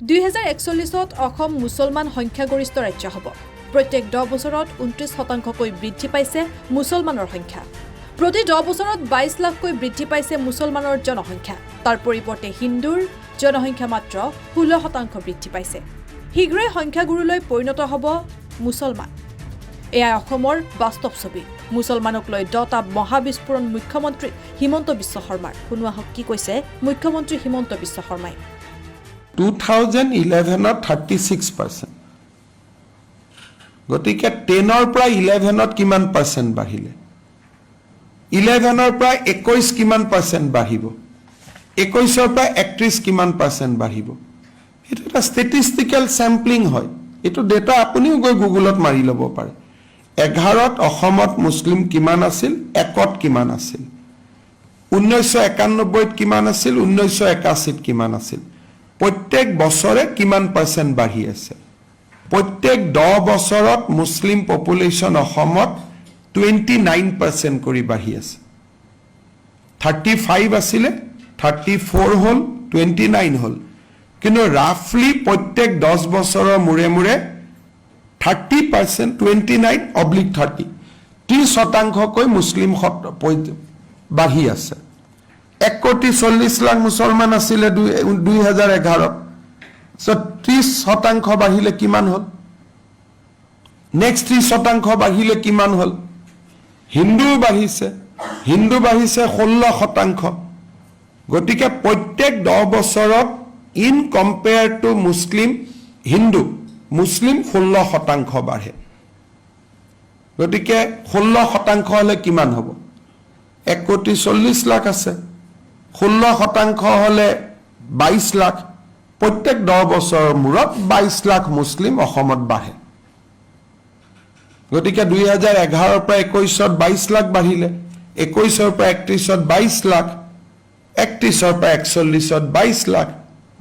2041 অসম মুছলমান সংখ্যাগৰিষ্ঠ ৰাজ্য হ'ব। প্ৰত্যেক 10 বছৰত 29% বৃদ্ধি পাইছে মুছলমানৰ সংখ্যা। প্ৰতি 10 বছৰত 22 লাখকৈ বৃদ্ধি পাইছে মুছলমানৰ জনসংখ্যা। তাৰ পৰিৱৰ্তে হিন্দুৰ জনসংখ্যা মাত্ৰ 16% বৃদ্ধি পাইছে। শীঘ্ৰেই সংখ্যাগুৰুলৈ পৰিণত হ'ব মুছলমান। এয়া অসমৰ বাস্তৱ ছবি। মুছলমানক লৈ 10টা মহাবিস্ফোৰণ মুখ্যমন্ত্ৰী হিমন্ত বিশ্ব শৰ্মাৰ। শুনোৱা হওক কি কৈছে মুখ্যমন্ত্ৰী হিমন্ত বিশ্ব শৰ্মাই। 2011 36%, গতিকে 10ৰ পৰা 11ত কিমান পাৰ্চেণ্ট বাঢ়িলে, 11ৰ পৰা 21 কিমান পাৰ্চেণ্ট বাঢ়িব, 21ৰ পৰা 31 কিমান পাৰ্চেণ্ট বাঢ়িব। এইটো এটা ষ্টেটিষ্টিকেল চেম্পলিং হয়। এইটো ডেটা আপুনিও গৈ গুগলত মাৰি ল'ব পাৰে। 11ত অসমত মুছলিম কিমান আছিল, 1ত কিমান আছিল, 1991ত কিমান আছিল, 1981ত কিমান আছিল। প্ৰত্যেক বছৰে কিমান পাৰ্চেণ্ট বাঢ়ি আছে। প্ৰত্যেক 10 বছৰত মুছলিম পপুলেশ্যন অসমত 29% কৰি বাঢ়ি আছে। 35 আছিলে, 34 হ'ল, 29 হ'ল। কিন্তু ৰাফলি প্ৰত্যেক 10 বছৰৰ মূৰে মূৰে 30%, 29/30, 30% মুছলিম বাঢ়ি আছে। 1,40,00,000 মুছলমান আছিলে 2011ত। 30% বাঢ়িলে কিমান হ'ল? নেক্সট 30% বাঢ়িলে কিমান হ'ল? হিন্দুও বাঢ়িছে, হিন্দু বাঢ়িছে 16%। গতিকে প্ৰত্যেক 10 বছৰত ইন কম্পেয়াৰ টু মুছলিম হিন্দু, মুছলিম 16% বাঢ়ে। গতিকে 16% হ'লে কিমান হ'ব? 1,40,00,000 আছে, 16% হ'লে 22 লাখ। প্ৰত্যেক 10 বছৰৰ মূৰত 22 লাখ মুছলিম অসমত বাঢ়ে। গতিকে 2011ৰ পৰা 21ত 22 লাখ বাঢ়িলে, 21ৰ পৰা 31ত 22 লাখ, 31ৰ পৰা 41ত 22 lakh,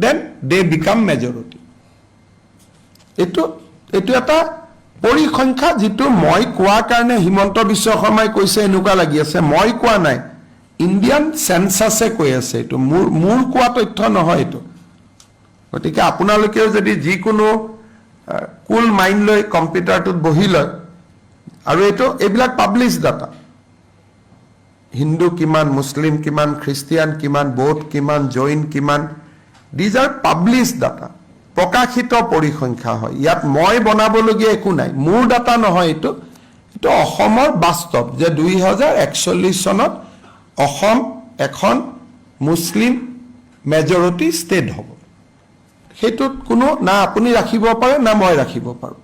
then they become majority. এইটো এটা পৰিসংখ্যা, যিটো মই কোৱাৰ কাৰণে হিমন্ত বিশ্ব শৰ্মাই কৈছে এনেকুৱা লাগি আছে। মই কোৱা নাই, ইণ্ডিয়ান চেন্সাছে কৈ আছে। এইটো মোৰ কোৱা তথ্য নহয় এইটো। গতিকে আপোনালোকেও যদি যিকোনো কুল মাইণ্ড লৈ কম্পিউটাৰটোত বহি লয়, আৰু এইবিলাক পাব্লিছ ডাটা, হিন্দু কিমান, মুছলিম কিমান, খ্ৰীষ্টিয়ান কিমান, বৌদ্ধ কিমান, জৈন কিমান, দিজ আৰ পাব্লিছ ডাটা, প্ৰকাশিত পৰিসংখ্যা হয়। ইয়াত মই বনাবলগীয়া একো নাই, মোৰ ডাটা নহয় এইটো অসমৰ বাস্তৱ যে 2041 চনত অসম এখন মুছলিম মেজৰিটি ষ্টেট হ'ব। সেইটোত কোনো না আপুনি ৰাখিব পাৰে না মই ৰাখিব পাৰোঁ।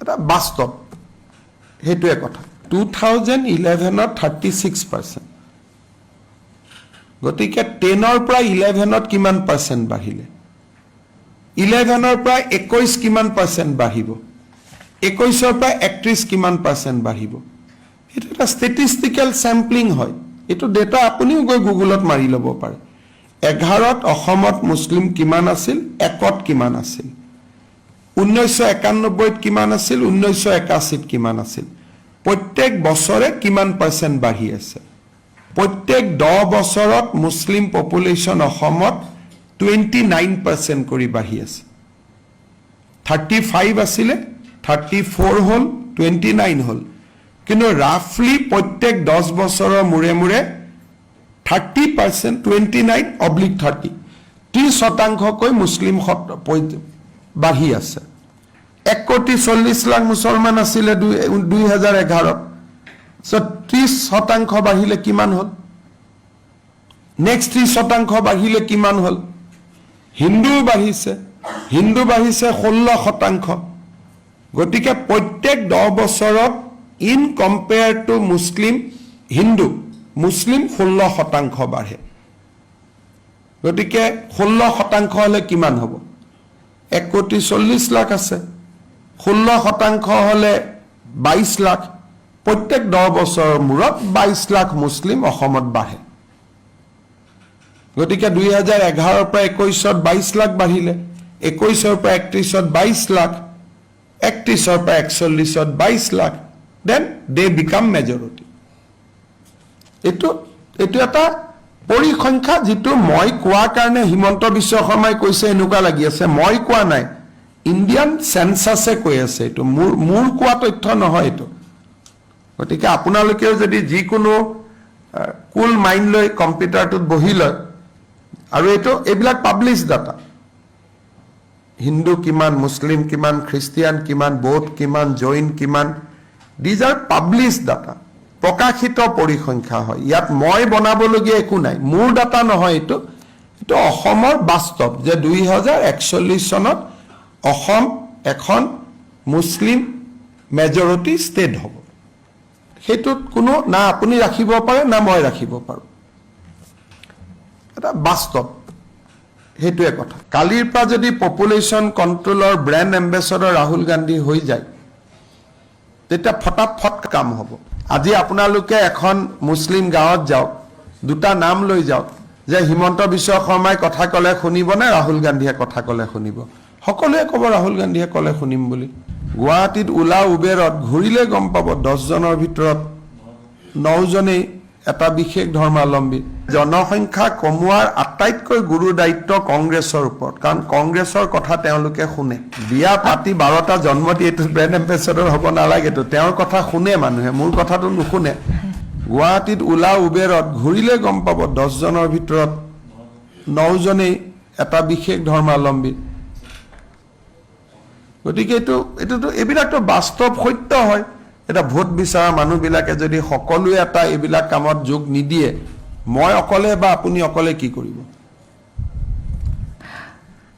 এটা বাস্তৱ, সেইটোৱে কথা। 2011ত 36%, গতিকে 10ৰ পৰা 11ত কিমান পাৰ্চেণ্ট বাঢ়িলে, 11ৰ পৰা 21 কিমান পাৰ্চেণ্ট বাঢ়িব, 21ৰ পৰা 31 কিমান পাৰ্চেণ্ট বাঢ়িব। এইটো এটা ষ্টেটিষ্টিকেল চেম্পলিং হয়। এইটো ডেটা আপুনিও গৈ গুগলত মাৰি ল'ব পাৰে। 11ত অসমত মুছলিম কিমান আছিল, 1ত কিমান আছিল, 1991ত কিমান আছিল, 1981ত কিমান আছিল। প্ৰত্যেক বছৰে কিমান পাৰ্চেণ্ট বাঢ়ি আছে। প্ৰত্যেক 10 বছৰত মুছলিম পপুলেশ্যন অসমত 29% কৰি বাঢ়ি আছে। 35 আছিলে, 34 হ'ল, 29 হ'ল। কিন্তু ৰাফলি প্ৰত্যেক 10 বছৰৰ মূৰে মূৰে 30%, 29/30, 30% মুছলিম বাঢ়ি আছে। 1,40,00,000 মুছলমান আছিলে 2011ত। 30% বাঢ়িলে কিমান হ'ল? নেক্সট 30% বাঢ়িলে কিমান হ'ল? হিন্দুও বাঢ়িছে, হিন্দু বাঢ়িছে 16%। গতিকে প্ৰত্যেক 10 বছৰত ইন কম্পেয়াৰ টু মুছলিম হিন্দু, মুছলিম 16% বাঢ়ে। গতিকে 16% হ'লে কিমান হ'ব? 1,40,00,000 আছে, 16% হ'লে 22 লাখ। প্ৰত্যেক 10 বছৰৰ মূৰত 22 লাখ মুছলিম অসমত বাঢ়ে। গতিকে 2011ৰ পৰা 21ত 22 লাখ বাঢ়িলে, 21ৰ পৰা 31ত 22 লাখ, 31ৰ পৰা 41ত 22 lakh, then they become majority. এইটো এটা পৰিসংখ্যা যিটো মই কোৱাৰ কাৰণে হিমন্ত বিশ্ব শৰ্মাই কৈছে এনেকুৱা লাগি আছে, মই কোৱা নাই, ইণ্ডিয়ান চেন্সাছে কৈ আছে, এইটো মোৰ কোৱা তথ্য নহয় এইটো। গতিকে আপোনালোকেও যদি যিকোনো কুল মাইণ্ড লৈ কম্পিউটাৰটোত বহি লয়, আৰু এইবিলাক পাব্লিছ ডাটা, হিন্দু কিমান, মুছলিম কিমান, খ্ৰীষ্টিয়ান কিমান, বৌদ্ধ কিমান, জৈন কিমান, দিজ আৰ পাব্লিছ ডাটা, প্ৰকাশিত পৰিসংখ্যা হয়। ইয়াত মই বনাবলগীয়া একো নাই, মোৰ ডাটা নহয় এইটো অসমৰ বাস্তৱ যে 2041 চনত অসম এখন মুছলিম মেজৰিটি ষ্টেট হ'ব। সেইটোত কোনো না আপুনি ৰাখিব পাৰে না মই ৰাখিব পাৰোঁ, এটা বাস্তৱ, সেইটোৱে কথা। কালিৰ পৰা যদি পপুলেশ্যন কণ্ট্ৰলৰ ব্ৰেণ্ড এম্বেচাডৰ ৰাহুল গান্ধী হৈ যায়, তেতিয়া ফটাফট কাম হ'ব। আজি আপোনালোকে এখন মুছলিম গাঁৱত যাওক, দুটা নাম লৈ যাওক, যে হিমন্ত বিশ্ব শৰ্মাই কথা ক'লে শুনিব নে ৰাহুল গান্ধীয়ে কথা ক'লে শুনিব? সকলোৱে ক'ব ৰাহুল গান্ধীয়ে ক'লে শুনিম বুলি। গুৱাহাটীত ওলা উবেৰত ঘূৰিলে গম পাব 10 জনৰ ভিতৰত 9 জনেই এটা বিশেষ ধৰ্মাৱলম্বী। জনসংখ্যা কমোৱাৰ আটাইতকৈ গুৰু দায়িত্ব কংগ্ৰেছৰ ওপৰত, কাৰণ কংগ্ৰেছৰ কথা তেওঁলোকে শুনে। বিয়া পাতি 12টা জন্ম দি এইটো ব্ৰেণ্ড এম্বেচাডৰ হ'ব নালাগেতো, তেওঁৰ কথা শুনে মানুহে, মোৰ কথাটো নুশুনে। গুৱাহাটীত ওলা উবেৰত ঘূৰিলে গম পাব 10 জনৰ ভিতৰত 9 জনেই এটা বিশেষ ধৰ্মাৱলম্বী। গতিকে এইবিলাকতো বাস্তৱ সত্য হয়। এটা ভোট বিচৰা মানুহবিলাকে যদি সকলোৱে এটা এইবিলাক কামত যোগ নিদিয়ে, মই অকলে বা আপুনি অকলে কি কৰিব?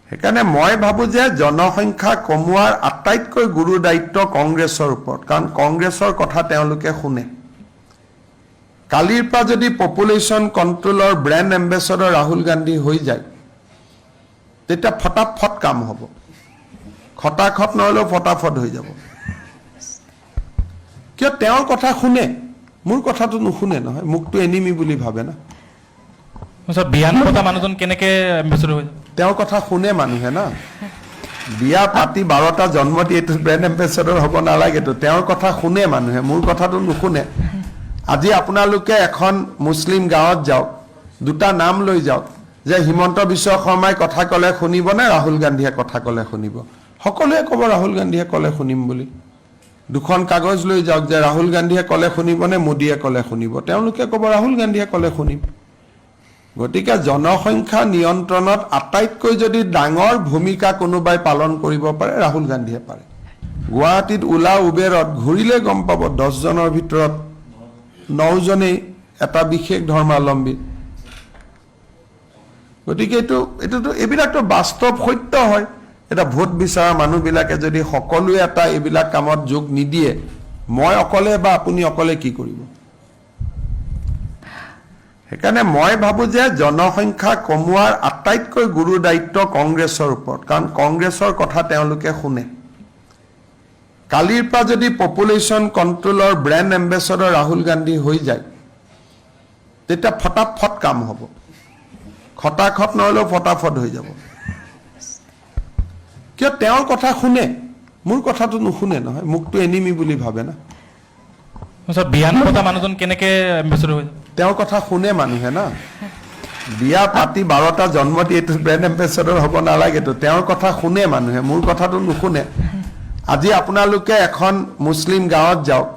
সেইকাৰণে মই ভাবোঁ যে জনসংখ্যা কমোৱাৰ আটাইতকৈ গুৰু দায়িত্ব কংগ্ৰেছৰ ওপৰত, কাৰণ কংগ্ৰেছৰ কথা তেওঁলোকে শুনে। কালিৰ পৰা যদি পপুলেশ্যন কণ্ট্ৰলৰ ব্ৰেণ্ড এম্বেচাডৰ ৰাহুল গান্ধী হৈ যায়, তেতিয়া ফটাফট কাম হ'ব। খটাখট নহ'লেও ফটাফট হৈ যাব। কিয় তেওঁৰ কথা শুনে, মোৰ কথাটো নুশুনে নহয়, মোকতো এনিমি বুলি ভাবে না। মানুহজন কেনেকে তেওঁৰ কথা শুনে মানুহে না। বিয়া পাতি 12টা জন্ম দি এইটো ব্ৰেণ্ড এম্বেচাডৰ হ'ব নালাগেতো, তেওঁৰ কথা শুনে মানুহে, মোৰ কথাটো নুশুনে। আজি আপোনালোকে এখন মুছলিম গাঁৱত যাওক, দুটা নাম লৈ যাওক, যে হিমন্ত বিশ্ব শৰ্মাই কথা ক'লে শুনিব নে ৰাহুল গান্ধীয়ে কথা ক'লে শুনিব? সকলোৱে ক'ব ৰাহুল গান্ধীয়ে ক'লে শুনিম বুলি। দুখন কাগজ লৈ যাওক, যে ৰাহুল গান্ধীয়ে ক'লে শুনিব নে মোদীয়ে ক'লে শুনিব? তেওঁলোকে ক'ব ৰাহুল গান্ধীয়ে ক'লে শুনিম। গতিকে জনসংখ্যা নিয়ন্ত্ৰণত আটাইতকৈ যদি ডাঙৰ ভূমিকা কোনোবাই পালন কৰিব পাৰে, ৰাহুল গান্ধীয়ে পাৰে। গুৱাহাটীত ওলা উবেৰত ঘূৰিলে গম পাব 10 জনৰ ভিতৰত 9 জনেই এটা বিশেষ ধৰ্মাৱলম্বী। গতিকে এইবিলাকতো বাস্তৱ সত্য হয়। এটা ভোট বিচৰা মানুহবিলাকে যদি সকলোৱে এটা এইবিলাক কামত যোগ নিদিয়ে, মই অকলে বা আপুনি অকলে কি কৰিব? সেইকাৰণে মই ভাবোঁ যে জনসংখ্যা কমোৱাৰ আটাইতকৈ গুৰু দায়িত্ব কংগ্ৰেছৰ ওপৰত, কাৰণ কংগ্ৰেছৰ কথা তেওঁলোকে শুনে। কালিৰ পৰা যদি পপুলেশ্যন কণ্ট্ৰলৰ ব্ৰেণ্ড এম্বেচাডৰ ৰাহুল গান্ধী হৈ যায়, তেতিয়া ফটাফট কাম হ'ব। খটাখট নহ'লেও ফটাফট হৈ যাব। কিয় তেওঁৰ কথা শুনে, মোৰ কথাটো নুশুনে নহয়, মোকতো এনিমি বুলি ভাবে না। মানুহজন কেনেকে তেওঁৰ কথা শুনে মানুহে না। বিয়া পাতি 12টা জন্ম দি এইটো ব্ৰেণ্ড এম্বেচাডৰ হ'ব নালাগেতো, তেওঁৰ কথা শুনে মানুহে, মোৰ কথাটো নুশুনে। আজি আপোনালোকে এখন মুছলিম গাঁৱত যাওক,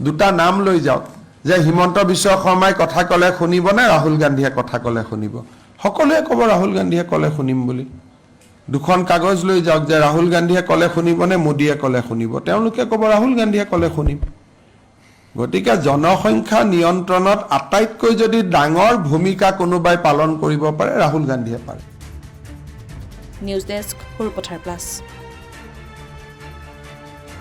দুটা নাম লৈ যাওক, যে হিমন্ত বিশ্ব শৰ্মাই কথা ক'লে শুনিব নে ৰাহুল গান্ধীয়ে কথা ক'লে শুনিব? সকলোৱে ক'ব ৰাহুল গান্ধীয়ে ক'লে শুনিম বুলি। দুখন কাগজ লৈ যাওক, যে ৰাহুল গান্ধীয়ে ক'লে শুনিব নে মোদীয়ে ক'লে শুনিব? তেওঁলোকে ক'ব ৰাহুল গান্ধীয়ে ক'লে শুনিম। গতিকে জনসংখ্যা নিয়ন্ত্ৰণত আটাইতকৈ যদি ডাঙৰ ভূমিকা কোনোবাই পালন কৰিব পাৰে, ৰাহুল গান্ধীয়ে পাৰে। News desk, Sarupathar plus.